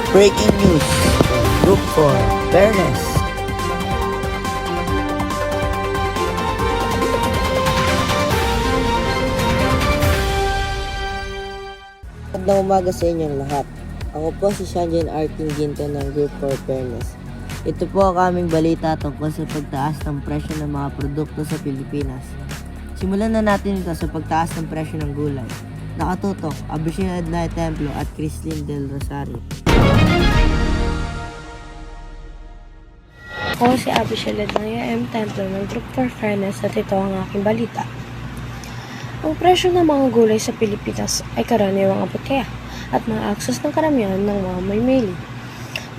Breaking news. Group for Fairness. Magandang umaga sa inyong lahat. Ako po si Shanjan Arting Ginto ng Group for Fairness. Ito po ang aming balita tungkol sa pagtaas ng presyo ng mga produkto sa Pilipinas. Simulan na natin ito sa pagtaas ng presyo ng gulay. Nakatutok, Abishel Edna Templo at Crislin Del Rosario. Ako si Abishel Edna Templo ng Group for Fairness at ito ang aking balita. Ang presyo ng mga gulay sa Pilipinas ay karaniwang abot kaya at maaakses ng karamihan ng mga mamimili.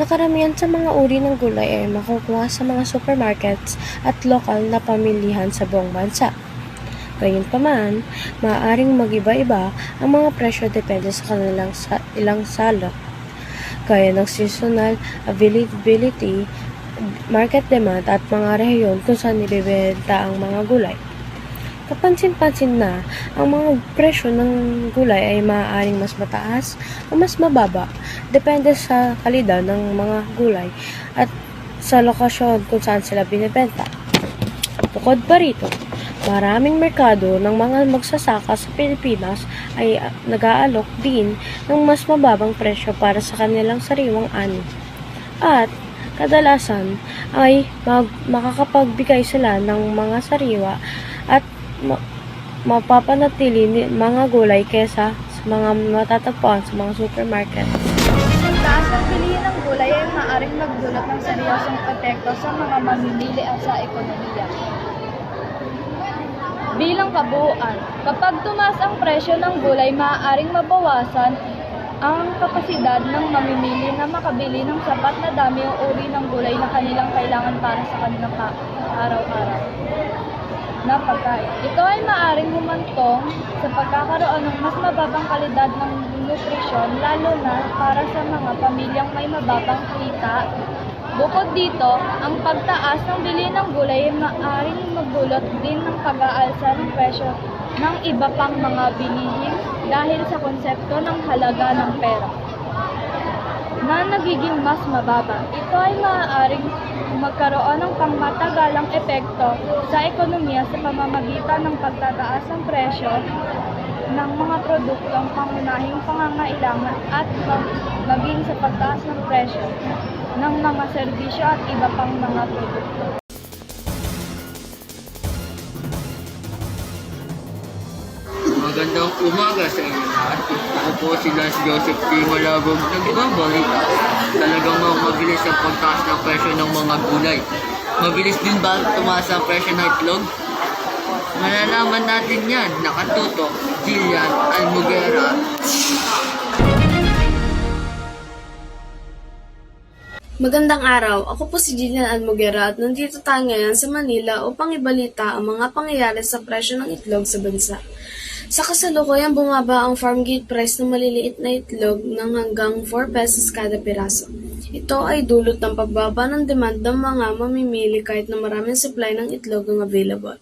Nakaramihan sa mga uri ng gulay ay makukuha sa mga supermarkets at lokal na pamilihan sa buong bansa. Gayunpaman, maaaring mag-iba-iba ang mga presyo depende sa kanilang ilang salot, gaya ng seasonal availability, market demand at mga rehiyon kung saan nibibenta ang mga gulay. Kapansin-pansin na ang mga presyo ng gulay ay maaaring mas mataas o mas mababa depende sa kalidad ng mga gulay at sa lokasyon kung saan sila binibenta. Bukod pa rito, maraming merkado ng mga magsasaka sa Pilipinas ay nag-aalok din ng mas mababang presyo para sa kanilang sariwang ani. At kadalasan ay makakapagbigay sila ng mga sariwa at mapapanatili mga gulay kesa sa mga matatagpuan sa mga supermarket. Pagtaas ng bilihin ng gulay ay maaaring magdulot ng seryosong epekto sa mga mamimili at sa ekonomiya. Bilang kabuuan, kapag tumaas ang presyo ng gulay, maaaring mabawasan ang kapasidad ng mamimili na makabili ng sapat na dami o uri ng gulay na kanilang kailangan para sa kanilang araw-araw na pagkain. Ito ay maaaring humantong sa pagkakaroon ng mas mababang kalidad ng nutrisyon, lalo na para sa mga pamilyang may mababang kita. Bukod dito, ang pagtaas ng bilihin ng gulay ay maaaring magdulot din ng pag-aalsa ng presyo ng iba pang mga bilihin dahil sa konsepto ng halaga ng pera na nagiging mas mababa. Ito ay maaaring magkaroon ng pangmatagalang epekto sa ekonomiya sa pamamagitan ng pagtataas ng presyo ng mga produktong pangunahing pangangailangan at maging sa pagtaas ng presyo ng mga serbisyo at iba pang mga produkto. Magandang umaga sa inyo lahat. Ako po si Lance Joseph T. Malabog. Nagbabalita. Talagang mabilis ang pagtaas ng presyo ng mga gulay. Mabilis din ba tumaas ang presyo ng itlog? Malalaman natin yan. Nakatutok, Jillian Almugera. Magandang araw, ako po si Jillian Almugera at nandito tayo ngayon sa Manila upang ibalita ang mga pangyayari sa presyo ng itlog sa bansa. Sa kasalukuyan, bumaba ang farm gate price ng maliliit na itlog ng hanggang 4 pesos kada piraso. Ito ay dulot ng pagbaba ng demand ng mga mamimili kahit na maraming supply ng itlog ang available.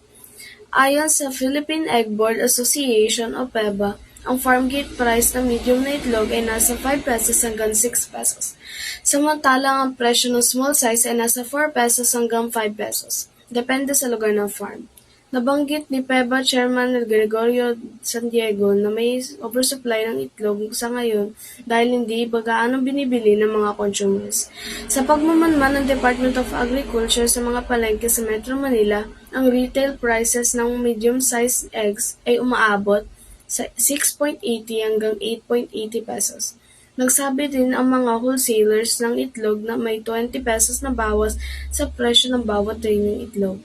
Ayon sa Philippine Egg Board Association o PEBA, ang farm gate price ng medium na itlog ay nasa 5 pesos hanggang 6 pesos. Samantalang ang presyo ng small size ay nasa 4 pesos hanggang 5 pesos. Depende sa lugar ng farm. Nabanggit ni PEBA Chairman Gregorio San Diego na may oversupply ng itlog sa ngayon dahil hindi gaano binibili ng mga consumers. Sa pagmamanman ng Department of Agriculture sa mga palengke sa Metro Manila, ang retail prices ng medium-sized eggs ay umaabot sa 6.80 hanggang 8.80 pesos. Nagsabi din ang mga wholesalers ng itlog na may 20 pesos na bawas sa presyo ng bawat tray ng itlog.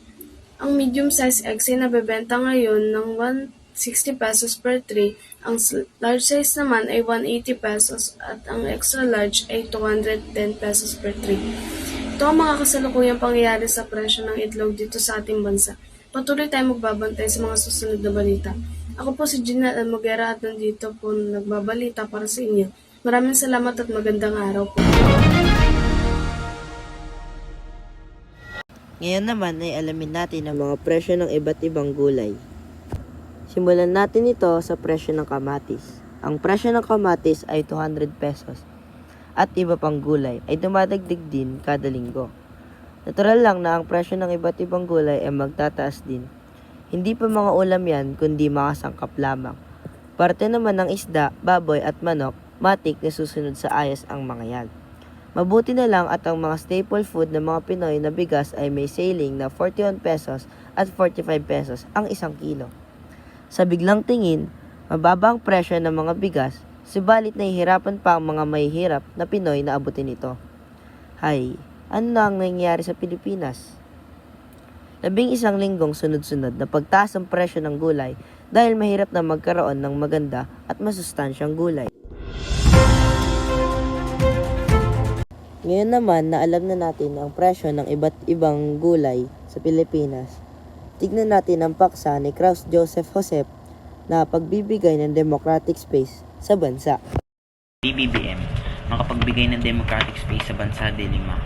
Ang medium-sized eggs ay nabebenta ngayon ng 160 pesos per tray, ang large size naman ay 180 pesos at ang extra large ay 210 pesos per tray. Ito ang mga kasalukuyang pangyayari sa presyo ng itlog dito sa ating bansa. Patuloy tayong magbabantay sa mga susunod na balita. Ako po si Gina Almugera at nandito po nagbabalita para sa inyo. Maraming salamat at magandang araw po. Ngayon naman ay alamin natin ang mga presyo ng iba't ibang gulay. Simulan natin ito sa presyo ng kamatis. Ang presyo ng kamatis ay 200 pesos. at iba pang gulay ay dumadagdag din kada linggo. Natural lang na ang presyo ng iba't ibang gulay ay magtataas din. Hindi pa mga ulam yan kundi mga sangkap lamang. Parte naman ng isda, baboy at manok, matik na susunod sa ayos ang mga yan. Mabuti na lang at ang mga staple food ng mga Pinoy na bigas ay may selling na 41 pesos at 45 pesos ang isang kilo. Sa biglang tingin, mababa ang presyo ng mga bigas, subalit nahihirapan pa ang mga mahihirap na Pinoy na abutin ito. Hay, ano na ang nangyayari sa Pilipinas? 11 linggong sunod-sunod na pagtaas ang presyo ng gulay dahil mahirap na magkaroon ng maganda at masustansyang gulay. Ngayon naman na alam na natin ang presyo ng iba't ibang gulay sa Pilipinas, tignan natin ang paksa ni Kraus Joseph Josep na pagbibigay ng democratic space sa bansa. BBBM, makapagbigay ng democratic space sa bansa de Lima.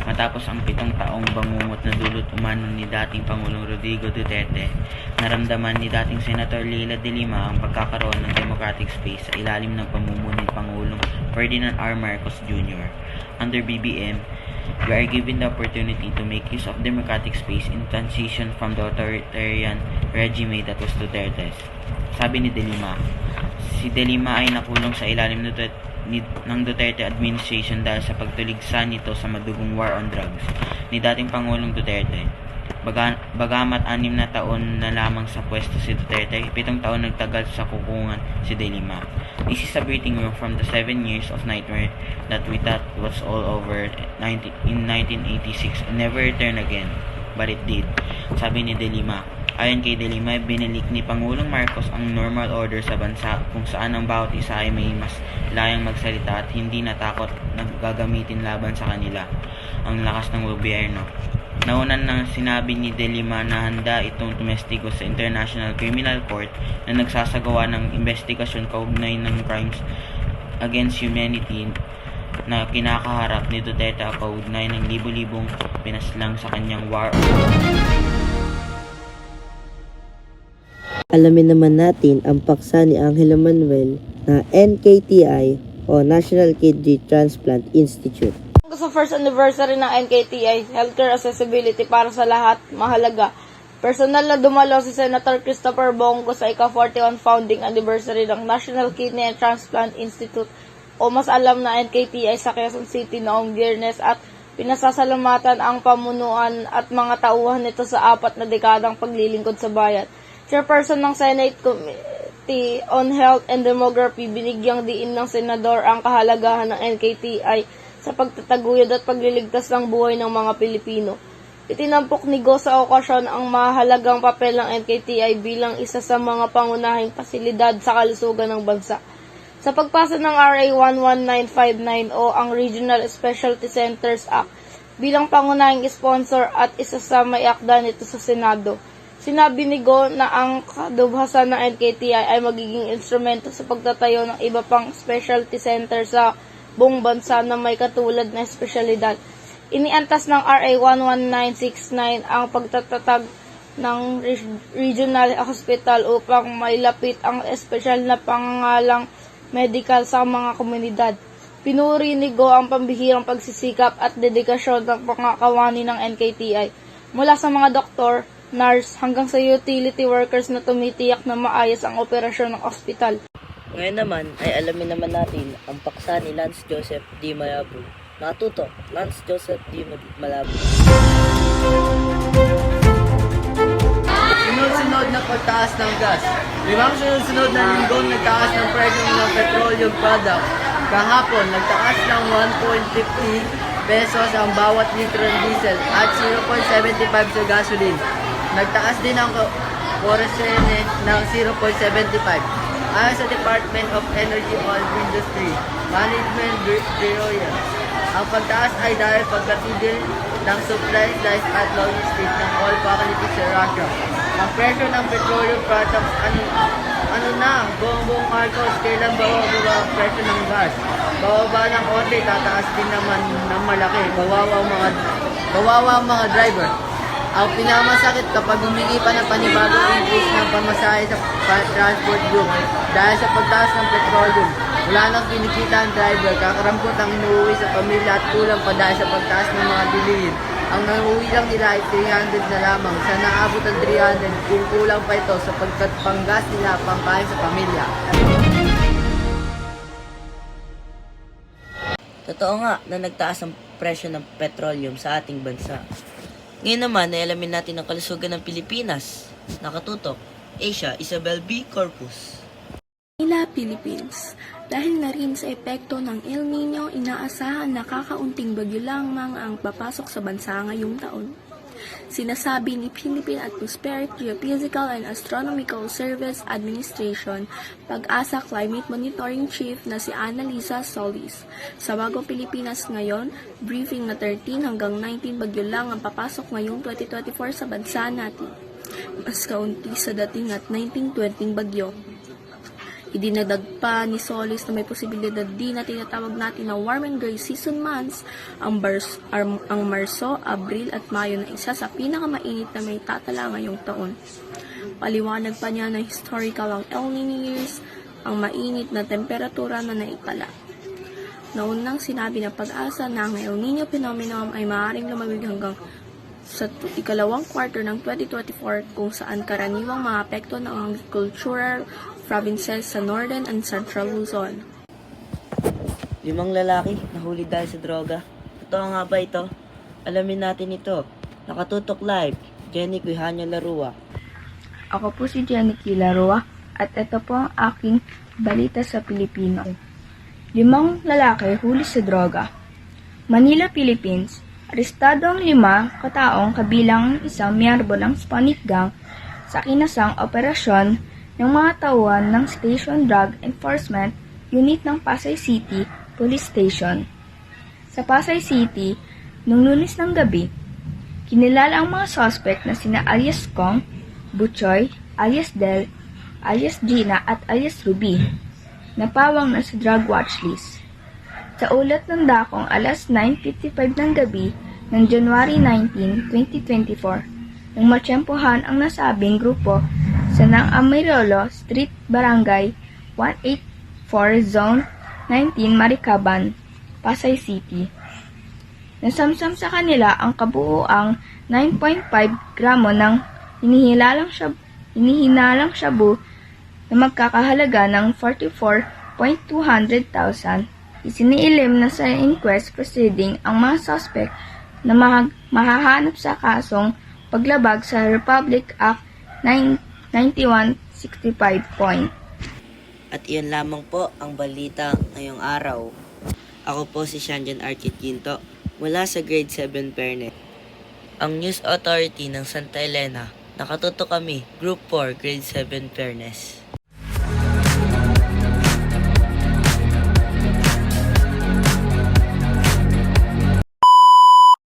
Matapos ang 7 taong bangungot na dulot umano ni dating Pangulong Rodrigo Duterte, naramdaman ni dating Senator Leila de Lima ang pagkakaroon ng democratic space sa ilalim ng pamumuno ni Pangulong Ferdinand R. Marcos Jr. Under BBM, we are given the opportunity to make use of democratic space in transition from the authoritarian regime that was Duterte's. Sabi ni De Lima, si De Lima ay nakulong sa ilalim ng Duterte administration dahil sa pagtuligsa nito sa madugong war on drugs ni dating Pangulong Duterte. Bagamat 6 na taon na lamang sa pwesto si Duterte, 7 taon nagtagal sa kukungan si De Lima. This is a breathing room from the 7 years of nightmare that we thought was all over in 1986 and never return again, but it did. Sabi ni De Lima. Ayon kay De Lima, binilik ni Pangulong Marcos ang normal order sa bansa kung saan ang bawat isa ay may mas layang magsalita at hindi natakot na gagamitin laban sa kanila ang lakas ng gobyerno. Naunan nang sinabi ni De Lima na handa itong tumestigo sa International Criminal Court na nagsasagawa ng investigasyon kaugnay ng crimes against humanity na kinakaharap ni Duterte kaugnay ng libo-libong pinaslang sa kanyang war. Alamin naman natin ang paksa ni Angelo Manuel na NKTI o National Kidney Transplant Institute. Sa first anniversary ng NKTI, healthcare accessibility para sa lahat, mahalaga. Personal na dumalo si Senator Christopher Bongo sa ika-41 founding anniversary ng National Kidney and Transplant Institute o mas alam na NKTI sa Quezon City noong Biyernes at pinasasalamatan ang pamunuan at mga tauhan nito sa 4 na dekadang paglilingkod sa bayan. Chairperson ng Senate Committee on Health and Demography, binigyang diin ng senador ang kahalagahan ng NKTI sa pagtataguyod at pagliligtas ng buhay ng mga Pilipino. Itinampok ni Go sa okasyon ang mahalagang papel ng NKTI bilang isa sa mga pangunahing pasilidad sa kalusugan ng bansa. Sa pagpasa ng RA 11959 o ang Regional Specialty Centers Act bilang pangunahing sponsor at isa sa may akda nito sa Senado. Sinabi ni Go na ang kadubhasan ng NKTI ay magiging instrumento sa pagtatayo ng iba pang specialty center sa buong bansa na may katulad na espesyalidad. Iniantas ng RA 11969 ang pagtatatag ng regional hospital upang mailapit ang espesyal na pangangalang medical sa mga komunidad. Pinuri ni Go ang pambihirang pagsisikap at dedikasyon ng pangakawani ng NKTI mula sa mga doktor, nurse hanggang sa utility workers na tumitiyak na maayos ang operasyon ng ospital. Ngayon naman ay alamin naman natin ang paksa ni Lance Joseph D. Malabo. Natuto, Lance Joseph D. Malabo. Sunod-sunod na pagtaas ng gas. 5 sunod-sunod na linggong nagtaas ng presyo ng petroleum product. Kahapon, nagtaas ng 1.50 pesos ang bawat litro ng diesel at 0.75 sa gasoline. Nagtaas din ang kerosene ng 0.75. Ayon sa Department of Energy and Industry Management Bureau, ang pagtaas ay dahil pagkatigil ng supply lines at logistics ng oil facilities sa Russia. Ang presyo ng petroleum products, ano na, Bongbong Marcos, kailan bababa ang presyo ng gas? Bababa ng konti, tataas din naman ng malaki. Kawawa ang mga driver. Ang pinakamasakit kapag humingi pa ng panibagong increase ng pamasahe sa transport group dahil sa pagtaas ng petroleum. Wala nang kinikita ang driver, kakarampot ang inuwi sa pamilya at kulang pa dahil sa pagtaas ng mga bilihin. Ang nauwi lang nila ay 300 na lamang. Sana abot ang 300 kung kulang pa ito sapagkat panggas nila pangkain sa pamilya. Totoo nga na nagtaas ang presyo ng petroleum sa ating bansa. Ngayon naman ay alamin natin ang kalusugan ng Pilipinas. Nakatutok, Asia Isabel B. Corpus. Manila, Philippines. Dahil na rin sa epekto ng El Nino, inaasahan na kakaunting bagyo lamang ang papasok sa bansa ngayong taon. Sinasabi ni Philippine Atmospheric, Geophysical and Astronomical Service Administration, Pag-asa Climate Monitoring Chief na si Annalisa Solis. Sa Bagong Pilipinas ngayon, briefing na 13 hanggang 19 bagyo lang ang papasok ngayong 2024 sa bansa natin. Mas kaunti sa dating at 19-20 bagyo. Idinagdag pa ni Solis na may posibilidad din na tinatawag natin na warm and dry season months ang Marso, Abril at Mayo na isa sa pinakamainit na may tatala ngayong taon. Paliwanag pa niya na historical ang El Nino years, ang mainit na temperatura na naitala. Naunang sinabi ng Pag-asa na ang El Nino phenomenon ay maaaring lumamig hanggang sa ikalawang quarter ng 2024 kung saan karaniwang maapekto ng agricultural provinces sa Northern and Central Luzon. 5 lalaki nahuli dahil sa droga. Totoo nga ba ito? Alamin natin ito. Nakatutok live, Jenny Quijano Larua. Ako po si Jenny Larua at ito po ang aking balita sa Pilipino. 5 lalaki huli sa droga. Manila, Philippines. Arestado ang 5 kataong kabilang isang miyembro ng Hispanic Gang sa kinasang operasyon ng mga tauhan ng Station Drug Enforcement Unit ng Pasay City Police Station. Sa Pasay City, noong Lunes ng gabi, kinilala ang mga suspect na sina alias Kong, Butchoy, alias Del, alias Gina at alias Ruby, na pawang na sa drug watch list. Sa ulat ng dakong alas 9:55 ng gabi ng January 19, 2024, nang matsyempohan ang nasabing grupo sa Nang Amirolo Street, Barangay 184, Zone 19, Maricaban, Pasay City. Nasamsam sa kanila ang kabuuang 9.5 gramo ng hinihinalang shabu na magkakahalaga ng 44,200,000. Isiniilim na sa inquest proceeding ang mga suspect na mahahanap sa kasong paglabag sa Republic Act 9165. At iyon lamang po ang balita ngayong araw. Ako po si Shanjan Arkin Ginto mula sa Grade 7 Fairness. Ang News Authority ng Santa Elena. Nakatuto kami, Group 4, Grade 7 Fairness.